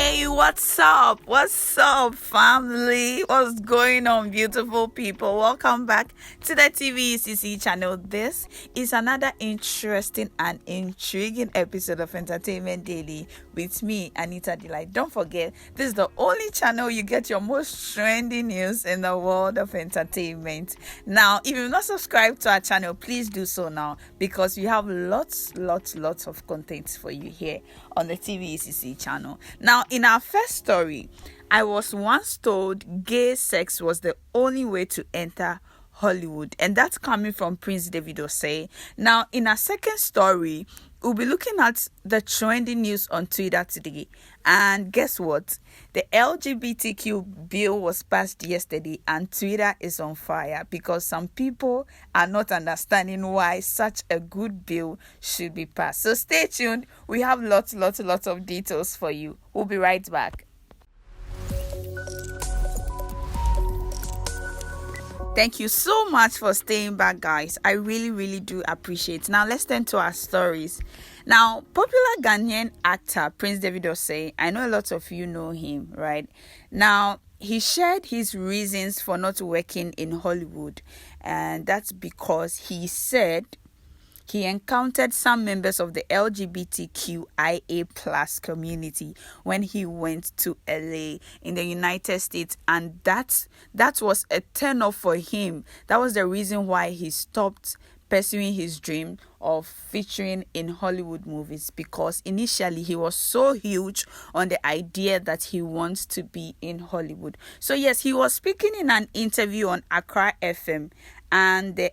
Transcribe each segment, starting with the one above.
Hey, what's up? What's up, family? What's going on, beautiful people? Welcome back to the TVUCC channel. This is another interesting and intriguing episode of Entertainment Daily with me, Anita Delight. Don't forget, this is the only channel you get your most trending news in the world of entertainment. Now, if you've not subscribed to our channel, please do so now because we have lots of content for you here on the TVUCC channel. Now, in our first story, I was once told gay sex was the only way to enter Hollywood, and that's coming from Prince David Osei. Now, in our second story, we'll be looking at the trending news on Twitter today. And guess what? The LGBTQ bill was passed yesterday and Twitter is on fire because some people are not understanding why such a good bill should be passed. So stay tuned. We have lots of details for you. We'll be right back. Thank you so much for staying back, guys. I really do appreciate it. Now, let's turn to our stories. Now, popular Ghanaian actor Prince David Osei, I know a lot of you know him, right? Now, he shared his reasons for not working in Hollywood, and that's because he said he encountered some members of the LGBTQIA plus community when he went to LA in the United States, and that was a turn off for him. That was the reason why he stopped pursuing his dream of featuring in Hollywood movies, because initially he was so huge on the idea that he wants to be in Hollywood. So yes, he was speaking in an interview on Accra FM, and the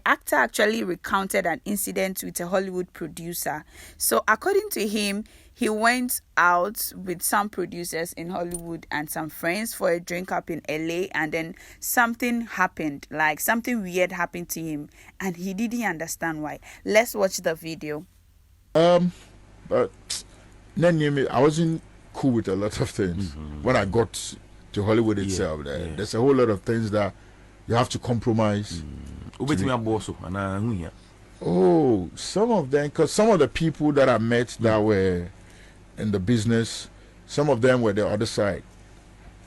actor actually recounted an incident with a Hollywood producer. So according to him, he went out with some producers in Hollywood and some friends for a drink up in LA, and then something happened, like something weird happened to him, and he didn't understand why. Let's watch the video. But then I wasn't cool with a lot of things when I got to Hollywood itself. There's a whole lot of things that you have to compromise. Oh, some of them, because some of the people that I met that were in the business, some of them were the other side.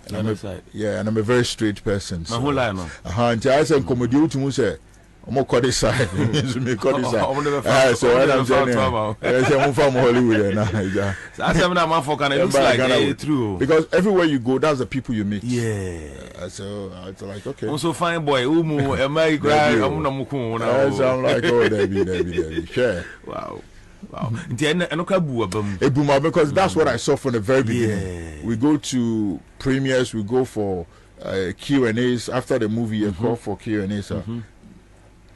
And and I'm a very straight person. So, until I said, "Come to say, I'm gonna cut this side." So when I'm from Hollywood, because everywhere you go, that's the people you meet. So it's like, okay. Also, fine boy, am I So I'm like, oh, Debbie, sure. Wow. Because that's what I saw from the very beginning. We go to premieres, we go for Q&As after the movie. You call for Q&As.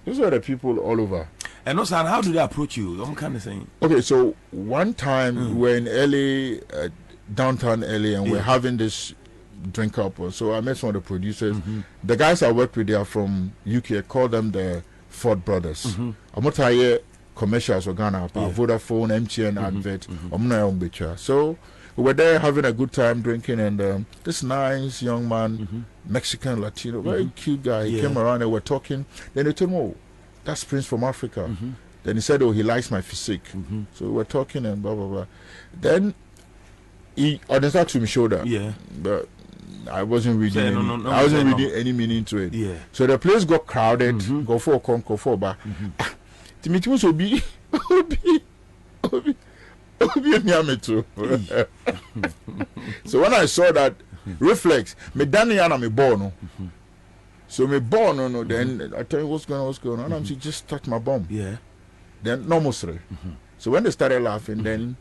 Those are the people all over. And also, how do they approach you? I'm kind of saying. Okay, so one time we're in LA, downtown LA, and we're having this drink up. So I met some of the producers. The guys I work with, they are from UK. I call them the Ford Brothers. I'm not here commercials or Ghana, Vodafone, MTN advert. I'm not. So we were there having a good time drinking, and this nice young man, Mexican Latino, very cute guy, he came around and we're talking. Then they told me, oh, that's Prince from Africa. Then he said, oh, he likes my physique. So we were talking and blah blah blah. Then he understood to me shoulder. But I wasn't reading I wasn't reading any meaning to it. So the place got crowded, go for a con, go for a bar. Timothy was Obi too. So when I saw that reflex, me Daniela me born. So me born no, then I tell you what's going on. And I'm just touch my bum. Then no more. So when they started laughing, then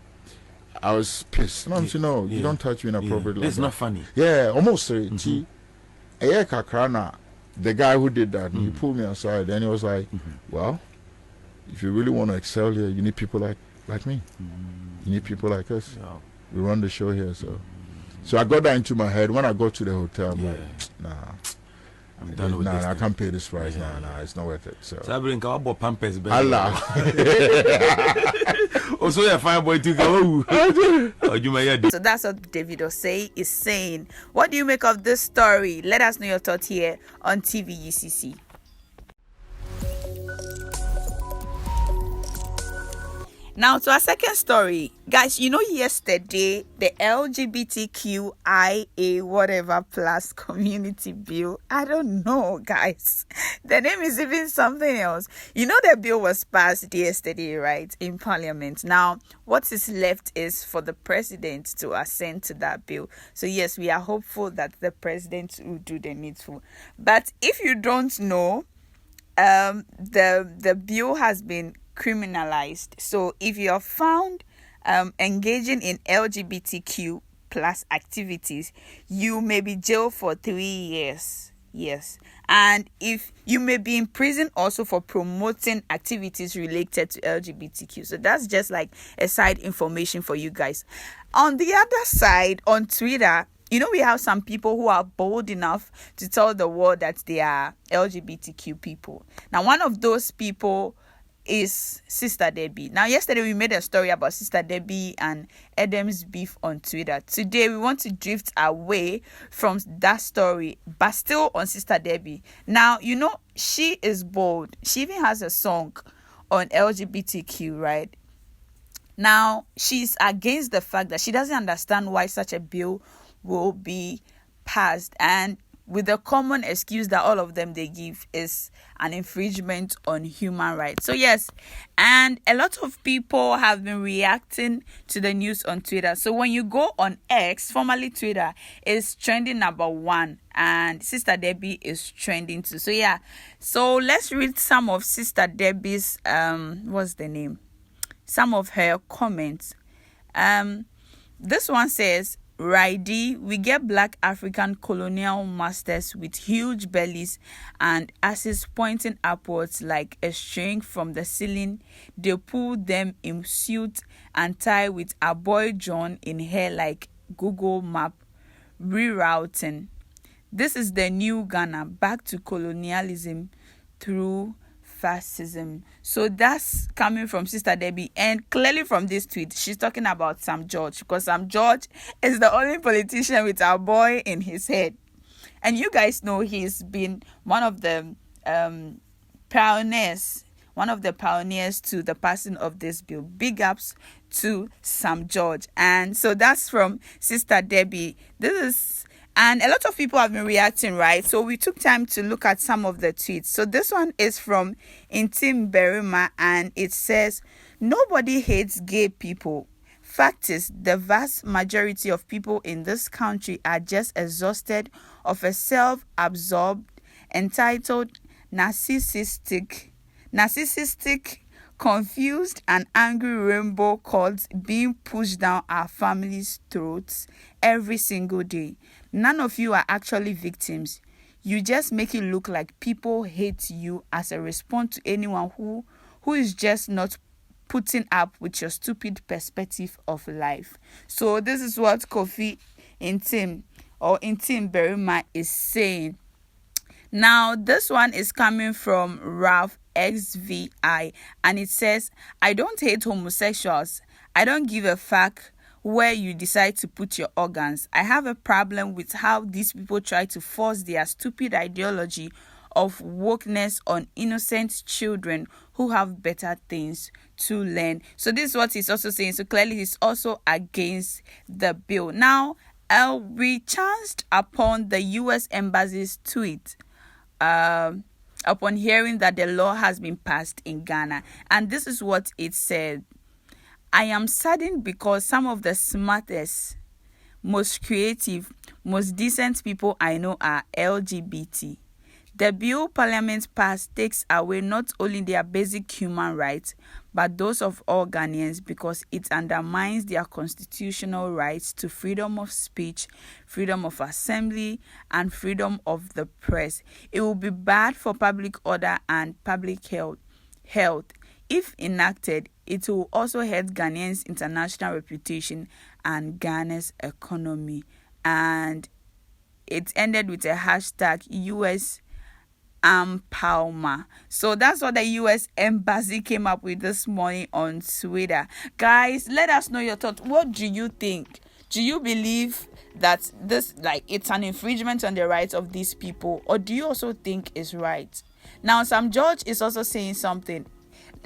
I was pissed. And I'm saying, no, you don't touch me inappropriately. It's not funny. Yeah, almost. The guy who did that, he pulled me aside. Then he was like, well, if you really want to excel here, you need people like me. You need people like us. We run the show here. So I got that into my head. When I got to the hotel, I'm like, nah. I'm done with this. I can't pay this price. Nah, it's not worth it. So I bring our Pampers. Allah. Also, a fine boy to go. So that's what David Osei is saying. What do you make of this story? Let us know your thoughts here on TVUCC. Now to our second story, guys. Yesterday the LGBTQIA whatever plus community bill. I don't know, guys. The name is even something else. The bill was passed yesterday, right, in Parliament. Now, what is left is for the president to assent to that bill. So yes, we are hopeful that the president will do the needful. But if you don't know, the bill has been criminalized. So if you are found engaging in LGBTQ plus activities, you may be jailed for 3 years. Yes. And if you may be in prison also for promoting activities related to LGBTQ. So that's just like a side information for you guys. On the other side, on Twitter, we have some people who are bold enough to tell the world that they are LGBTQ people. Now, one of those people is Sister Debbie. Now, yesterday we made a story about Sister Debbie and Adam's beef on Twitter. Today we want to drift away from that story, but still on Sister Debbie. Now, she is bold. She even has a song on LGBTQ, right? Now, she's against the fact that she doesn't understand why such a bill will be passed, and with the common excuse that all of them they give is an infringement on human rights. So yes, and a lot of people have been reacting to the news on Twitter. So when you go on X, formerly Twitter, is trending number 1, and Sister Debbie is trending 2. So yeah, so let's read some of Sister Debbie's what's the name? Some of her comments. This one says, Righty, we get black African colonial masters with huge bellies and asses pointing upwards like a string from the ceiling. They pull them in suit and tie with a boy John in hair like Google map rerouting. This is the new Ghana, back to colonialism through fascism. So that's coming from Sister Debbie, and clearly from this tweet she's talking about Sam George, because Sam George is the only politician with a boy in his head, and you guys know he's been one of the pioneers to the passing of this bill. Big ups to Sam George. And so that's from Sister Debbie. And a lot of people have been reacting, right? So we took time to look at some of the tweets. So this one is from Intim Berima, and it says, nobody hates gay people. Fact is, the vast majority of people in this country are just exhausted of a self-absorbed, entitled, narcissistic, confused and angry rainbow cords being pushed down our families' throats every single day. None of you are actually victims. You just make it look like people hate you as a response to anyone who is just not putting up with your stupid perspective of life. So this is what Kofi Intim Berima is saying. Now, this one is coming from Ralph XVI, and it says, I don't hate homosexuals. I don't give a fuck where you decide to put your organs. I have a problem with how these people try to force their stupid ideology of wokeness on innocent children who have better things to learn. So this is what he's also saying. So clearly he's also against the bill. Now, we chanced upon the U.S. Embassy's tweet upon hearing that the law has been passed in Ghana. And this is what it said. I am saddened because some of the smartest, most creative, most decent people I know are LGBT. The bill Parliament passed takes away not only their basic human rights, but those of all Ghanaians, because it undermines their constitutional rights to freedom of speech, freedom of assembly, and freedom of the press. It will be bad for public order and public health. If enacted, it will also hurt Ghanaians' international reputation and Ghana's economy. And it ended with a hashtag US Palma. So that's what the US Embassy came up with this morning on Twitter. Guys, let us know your thoughts. What do you think? Do you believe that this, it's an infringement on the rights of these people, or do you also think it's right? Now, Sam George is also saying something.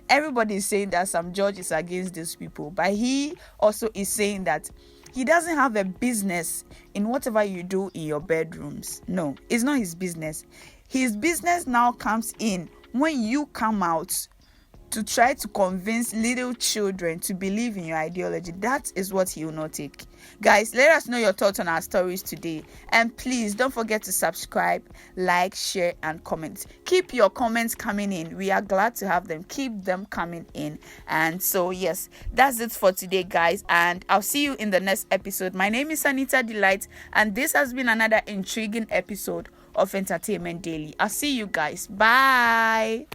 everybody is saying that Sam George is against these people, but he also is saying that he doesn't have a business in whatever you do in your bedrooms. No, it's not his business. His business now comes in when you come out to try to convince little children to believe in your ideology. That is what he will not take. Guys, let us know your thoughts on our stories today. And please don't forget to subscribe, like, share, and comment. Keep your comments coming in. We are glad to have them. Keep them coming in. And so, yes, that's it for today, guys. And I'll see you in the next episode. My name is Anita Delight, and this has been another intriguing episode of Entertainment Daily. I'll see you guys. Bye.